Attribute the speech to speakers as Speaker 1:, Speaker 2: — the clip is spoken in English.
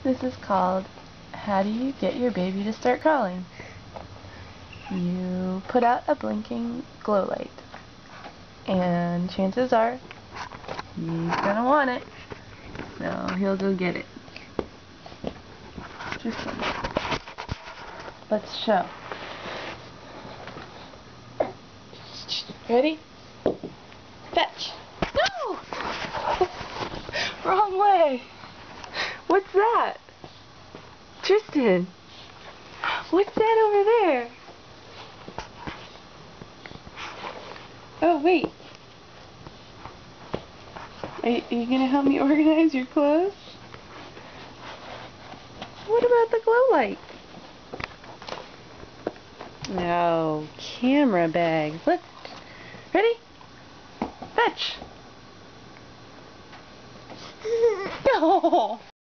Speaker 1: This is called How Do You Get Your Baby to Start Crawling? You put out a blinking glow light, and chances are he's gonna want it, so he'll go get it. Let's show. Ready? Fetch! No! Wrong way! What's that? Tristan! What's that over there? Oh, wait. Are you gonna help me organize your clothes? What about the glow light? No, camera bags. Look. Ready? Fetch! No!